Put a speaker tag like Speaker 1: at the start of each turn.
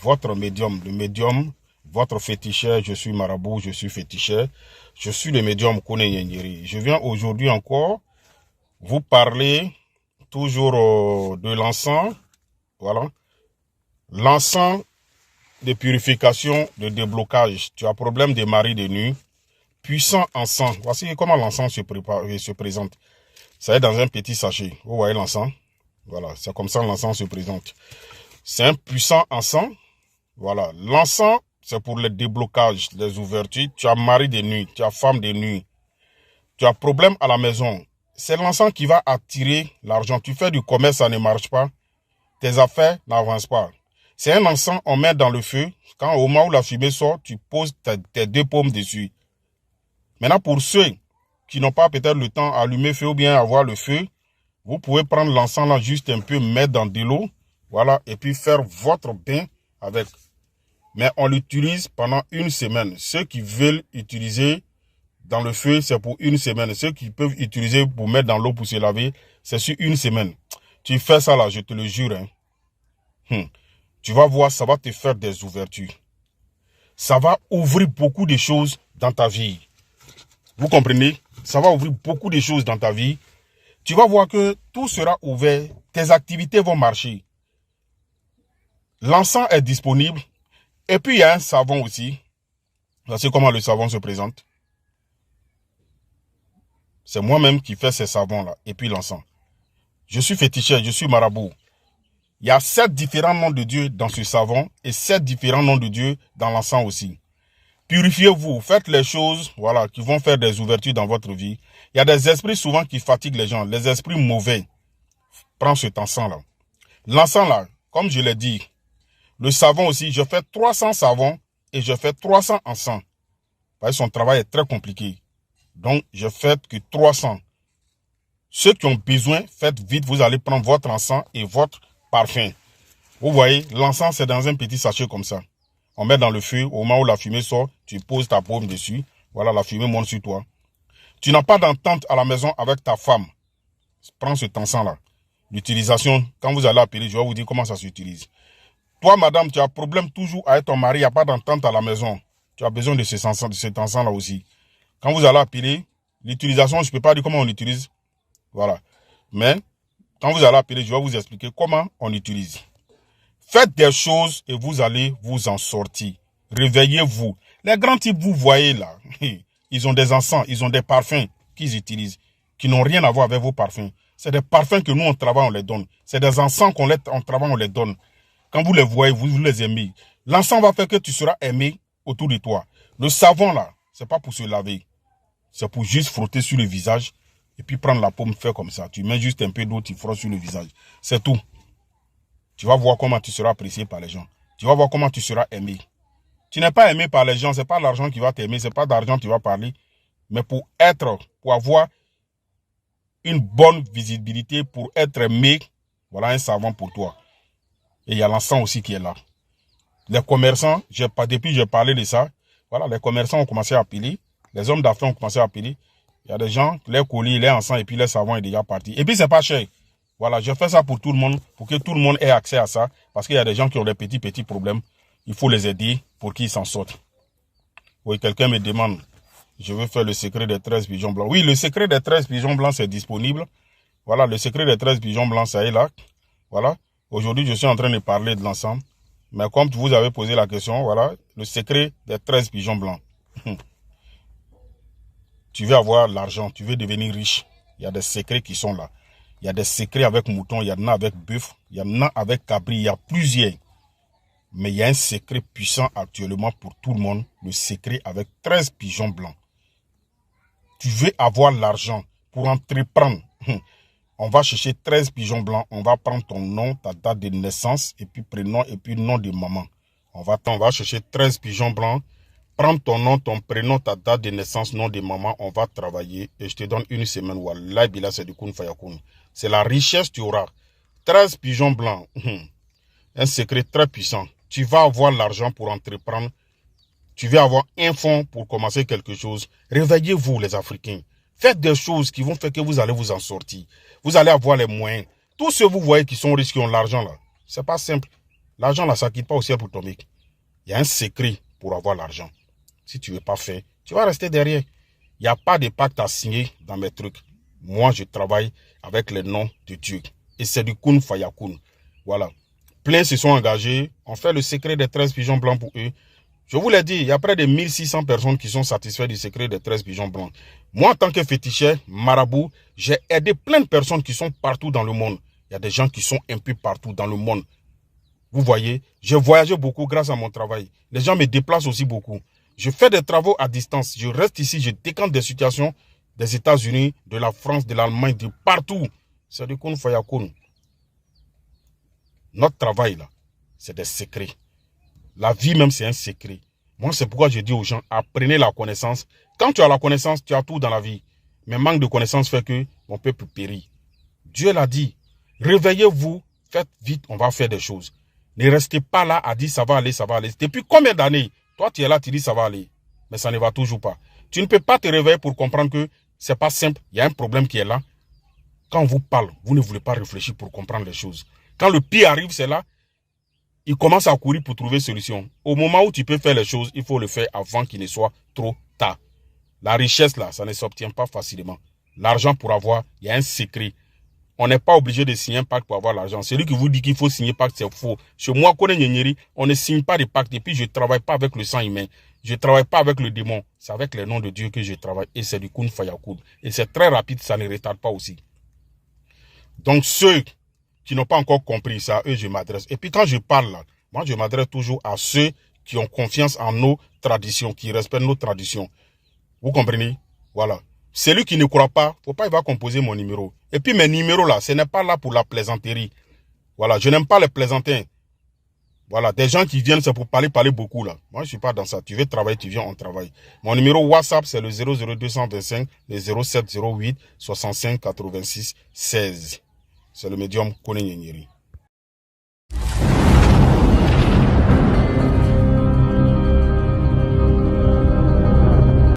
Speaker 1: votre médium. Le médium, votre féticheur, je suis marabout, je suis féticheur. Je suis le médium Kone Nyengeri. Je viens aujourd'hui encore vous parler toujours de l'encens. Voilà. L'encens de purification, de déblocage. Tu as problème de mari de nuit. Puissant encens. Voici comment l'encens se présente. Ça est dans un petit sachet. Vous voyez l'encens? Voilà, c'est comme ça l'encens se présente. C'est un puissant encens. Voilà, l'encens, c'est pour le déblocage, les ouvertures. Tu as mari de nuit, tu as femme de nuit. Tu as problème à la maison. C'est l'encens qui va attirer l'argent. Tu fais du commerce, ça ne marche pas. Tes affaires n'avancent pas. C'est un encens, on met dans le feu. Quand au moment où la fumée sort, tu poses tes deux paumes dessus. Maintenant, pour ceux qui n'ont pas peut-être le temps d'allumer feu ou bien avoir le feu, vous pouvez prendre l'encens là, juste un peu, mettre dans de l'eau, voilà, et puis faire votre bain avec. Mais on l'utilise pendant une semaine. Ceux qui veulent utiliser dans le feu, c'est pour une semaine. Ceux qui peuvent utiliser pour mettre dans l'eau pour se laver, c'est sur une semaine. Tu fais ça là, je te le jure. Tu vas voir, ça va te faire des ouvertures. Ça va ouvrir beaucoup de choses dans ta vie. Vous comprenez? Ça va ouvrir beaucoup de choses dans ta vie. Tu vas voir que tout sera ouvert. Tes activités vont marcher. L'encens est disponible. Et puis, il y a un savon aussi. Voici comment le savon se présente. C'est moi-même qui fais ces savons-là. Et puis l'encens. Je suis féticheur, je suis marabout. Il y a 7 différents noms de Dieu dans ce savon et 7 différents noms de Dieu dans l'encens aussi. Purifiez-vous, faites les choses, voilà, qui vont faire des ouvertures dans votre vie. Il y a des esprits souvent qui fatiguent les gens, les esprits mauvais. Prends cet encens-là. L'encens là, comme je l'ai dit, le savon aussi, je fais 300 savons et je fais 300 encens. Parce que son travail est très compliqué. Donc, je fais que 300. Ceux qui ont besoin, faites vite, vous allez prendre votre encens et votre parfum. Vous voyez, l'encens, c'est dans un petit sachet comme ça. On met dans le feu, au moment où la fumée sort, tu poses ta paume dessus. Voilà, la fumée monte sur toi. Tu n'as pas d'entente à la maison avec ta femme. Prends cet encens-là. L'utilisation, quand vous allez appeler, je vais vous dire comment ça s'utilise. Toi, madame, tu as problème toujours avec ton mari, il n'y a pas d'entente à la maison. Tu as besoin de cet encens-là aussi. Quand vous allez appeler, l'utilisation, je ne peux pas dire comment on l'utilise. Voilà. Mais, quand vous allez appeler, je vais vous expliquer comment on l'utilise. Faites des choses et vous allez vous en sortir. Réveillez-vous. Les grands types, vous voyez là, ils ont des encens, ils ont des parfums qu'ils utilisent, qui n'ont rien à voir avec vos parfums. C'est des parfums que nous, on travaille, on les donne. C'est des encens qu'on travaille, on les donne. Quand vous les voyez, vous les aimez. L'encens va faire que tu seras aimé autour de toi. Le savon là, c'est pas pour se laver. C'est pour juste frotter sur le visage et puis prendre la paume, faire comme ça. Tu mets juste un peu d'eau, tu frottes sur le visage. C'est tout. Tu vas voir comment tu seras apprécié par les gens. Tu vas voir comment tu seras aimé. Tu n'es pas aimé par les gens, ce n'est pas l'argent qui va t'aimer, ce n'est pas d'argent que tu vas parler. Mais pour avoir une bonne visibilité, pour être aimé, voilà un savon pour toi. Et il y a l'encens aussi qui est là. Les commerçants, depuis que j'ai parlé de ça, voilà, les commerçants ont commencé à appeler. Les hommes d'affaires ont commencé à appeler. Il y a des gens, les colis, les encens et puis les savons est déjà parti. Et puis c'est pas cher. Voilà, je fais ça pour tout le monde, pour que tout le monde ait accès à ça. Parce qu'il y a des gens qui ont des petits problèmes. Il faut les aider pour qu'ils s'en sortent. Oui, quelqu'un me demande, je veux faire le secret des 13 pigeons blancs. Oui, le secret des 13 pigeons blancs, c'est disponible. Voilà, le secret des 13 pigeons blancs, ça est là. Voilà, aujourd'hui, je suis en train de parler de l'ensemble. Mais comme vous avez posé la question, voilà, le secret des 13 pigeons blancs. Tu veux avoir l'argent, tu veux devenir riche. Il y a des secrets qui sont là. Il y a des secrets avec mouton, il y en a avec bœuf, il y en a avec cabri, il y a plusieurs. Mais il y a un secret puissant actuellement pour tout le monde, le secret avec 13 pigeons blancs. Tu veux avoir l'argent pour entreprendre. On va chercher 13 pigeons blancs, on va prendre ton nom, ta date de naissance, et puis prénom, et puis nom de maman. On va chercher 13 pigeons blancs, prendre ton nom, ton prénom, ta date de naissance, nom de maman, on va travailler, et je te donne une semaine. Wallah, bila, c'est du kun fayakun. C'est la richesse que tu auras. 13 pigeons blancs. Un secret très puissant. Tu vas avoir l'argent pour entreprendre. Tu vas avoir un fonds pour commencer quelque chose. Réveillez-vous les Africains. Faites des choses qui vont faire que vous allez vous en sortir. Vous allez avoir les moyens. Tous ceux que vous voyez qui sont riches, qui ont l'argent là, c'est pas simple. L'argent là, ça quitte pas au ciel pour tomber. Il y a un secret pour avoir l'argent. Si tu ne veux pas faire, tu vas rester derrière. Il n'y a pas de pacte à signer dans mes trucs. Moi, je travaille avec le nom de Dieu. Et c'est du kun fayakun. Voilà. Plein se sont engagés. On fait le secret des 13 pigeons blancs pour eux. Je vous l'ai dit, il y a près de 1600 personnes qui sont satisfaites du secret des 13 pigeons blancs. Moi, en tant que féticheur, marabout, j'ai aidé plein de personnes qui sont partout dans le monde. Il y a des gens qui sont un peu partout dans le monde. Vous voyez, j'ai voyagé beaucoup grâce à mon travail. Les gens me déplacent aussi beaucoup. Je fais des travaux à distance. Je reste ici, je décante des situations des États-Unis, de la France, de l'Allemagne, de partout. C'est du kun fayakun. Notre travail, là, c'est des secrets. La vie même, c'est un secret. Moi, c'est pourquoi je dis aux gens, apprenez la connaissance. Quand tu as la connaissance, tu as tout dans la vie. Mais manque de connaissance fait que mon peuple périt. Dieu l'a dit. Réveillez-vous, faites vite, on va faire des choses. Ne restez pas là à dire ça va aller, ça va aller. Depuis combien d'années, toi tu es là, tu dis ça va aller. Mais ça ne va toujours pas. Tu ne peux pas te réveiller pour comprendre que c'est pas simple. Il y a un problème qui est là. Quand on vous parle, vous ne voulez pas réfléchir pour comprendre les choses. Quand le pire arrive, c'est là. Il commence à courir pour trouver solution. Au moment où tu peux faire les choses, il faut le faire avant qu'il ne soit trop tard. La richesse là, ça ne s'obtient pas facilement. L'argent pour avoir, il y a un secret. On n'est pas obligé de signer un pacte pour avoir l'argent. Celui qui vous dit qu'il faut signer un pacte, c'est faux. Chez moi, on ne signe pas de pacte. Et puis, je ne travaille pas avec le sang humain. Je ne travaille pas avec le démon. C'est avec le nom de Dieu que je travaille. Et c'est du kun fayakoud. Et c'est très rapide, ça ne retarde pas aussi. Donc, ceux qui n'ont pas encore compris ça, eux, je m'adresse. Et puis, quand je parle là, moi, je m'adresse toujours à ceux qui ont confiance en nos traditions, qui respectent nos traditions. Vous comprenez? Voilà. Celui qui ne croit pas, faut pas, il va composer mon numéro. Et puis mes numéros là, ce n'est pas là pour la plaisanterie. Voilà, je n'aime pas les plaisantins. Voilà, des gens qui viennent, c'est pour parler beaucoup là. Moi, je suis pas dans ça. Tu veux travailler, tu viens, on travaille. Mon numéro WhatsApp, c'est le 00225, le 0708 65 86 16. C'est le médium Kone Nyeri.